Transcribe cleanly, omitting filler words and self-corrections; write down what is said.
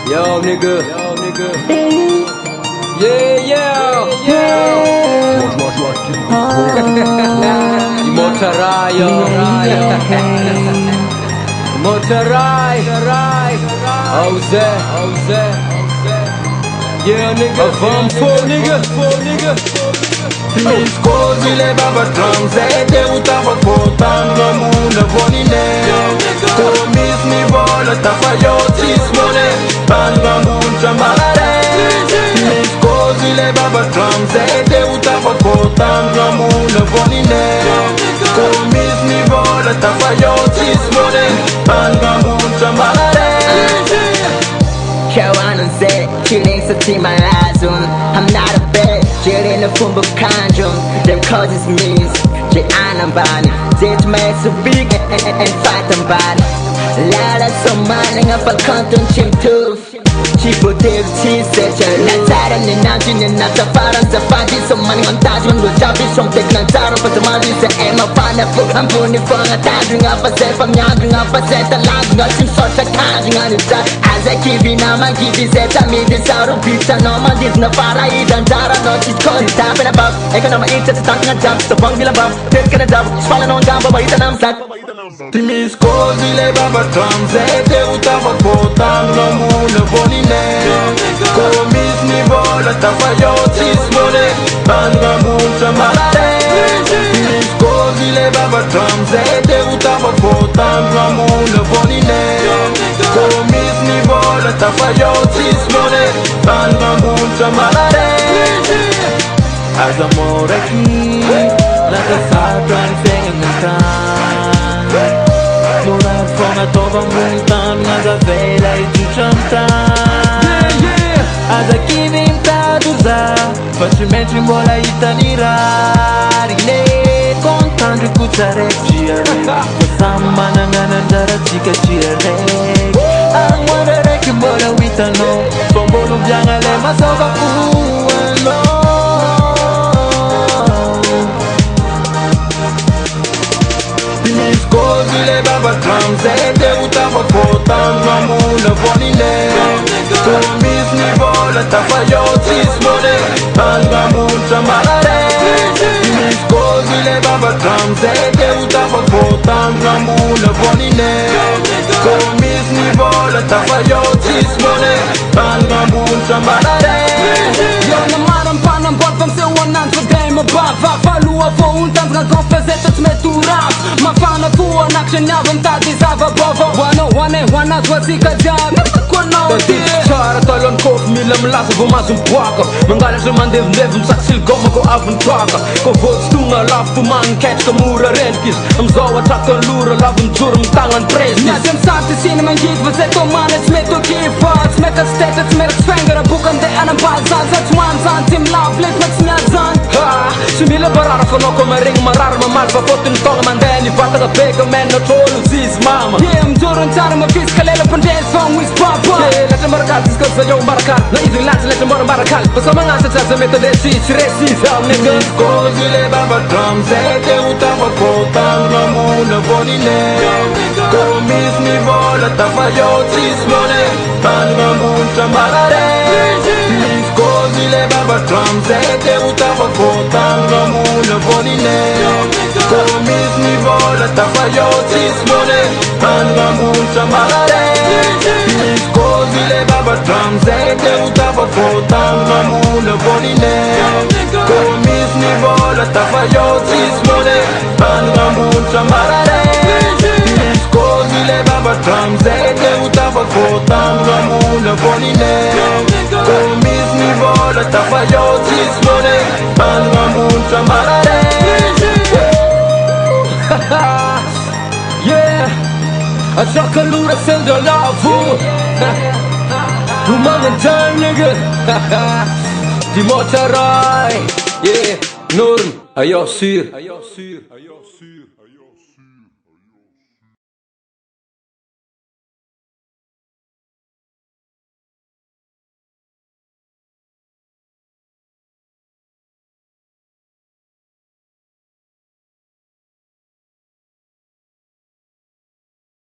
Yo nigga, yeah. Motarai, Jose, yeah nigga, I'm full nigga. Mi scusi le babatramze te utava potando muna vonine Komis mi vola tafa yo tismone Banga muncha malare Mi scusi le babatramze te utava potando muna vonine Komis mi vola tafa yo tismone Banga muncha malare Kawanan say, killing sa team my eyes on. I'm not a bad, in the form of conjure. Them causes means, J Anambani. Zit mij so big and fight them body. Lala so manning up a canton chim too. Chipo tail cheese section. Not tired and nothing and not a far and safari. So money on touch when the job is from taking a jar of the money. Say, I'm a fan of book. I'm putting for a tagging up a set from young up a set. A lot nothing sort of catching on the side. As I keep in my give it set. I made this out of pizza. No man is no far. I eat and Jara. Not it's called it's happening above. Economic interest is talking a job. So bung will above. Taking a job. Swallowing on down. But it's an amsat. Mi scusi le babatramze te utava potando muna vonine Komis mi vola tafa yo tismone Banga muncha malare Mi scusi le babatramze te utava potando muna vonine Komis mi vola tafa yo tismone Banga muncha malare As amor aqui Nada sabe sem Morar fora toda montanha Nada velha e de jantar As aqui inventados Facilmente embora e tanirar Contando que o dia Sama nanganandara tika tirare Angwara que mora o itano Tombolo bianga lema soba uano Scusi le babatramze te utava potando muna vonine Komis mi vola tafa yo tismone Banga muncha malare Mi scusi le babatramze te utava potando muna vonine Komis mi vola tafa yo tismone Banga muncha malare Yo na maram panam bot vam se wanan for game above Falua for un tanz nga confeseta të me turam Ma fana tua na këshenja vëm ta dizava bovo Wana tua si ka gjab Qara talon kof milëm lasë vë mazën pwaka Mëngale që mandev nevëm sa qil goma ko avën taka Ko vot stunga laf të man keq të mura renkis Mzoa qakën lura lavën qurëm tangan preskis Nja që më sartë të sinë më njit vëze to manet me to kipat Me ka stetet me rëksfengër a bukën dhe anën bazan Zë që manë zanë tim laf lit me të smja zanë Që mile barara fëno ko me ring më rarë më malë Fa fotin tonë më ndeni fatë dhe peke me në qolu zis mama Më gjurën qarë më fisk kalele për ndes fën wis papa Letë mërëkal si s'kës dhe jo mbarakal Në izin latë letë mërë mbarakal Pëso më nga se qazë me të desi qresi Tham në gën Scusi le babatramze te utava potando muna vonine Komis mi vola tafa yo tismone Banga muncha malare Mi scusi le babatramze te utava potando muna vonine Komis mi vola tafa yo tismone Banga muncha malare Mi scusi le babatramze te utava potando muna vonine Komis mi vola tafa yo tismone Banga muncha malare Mi scusi le babatramze te utava potando muna vonine Komis mi vola tafa yo tismone Banga muncha malare Yeah, I chuck a lura send a love Tu mga dyan nigga Di mo taray Yeah, Nurn, ayo sir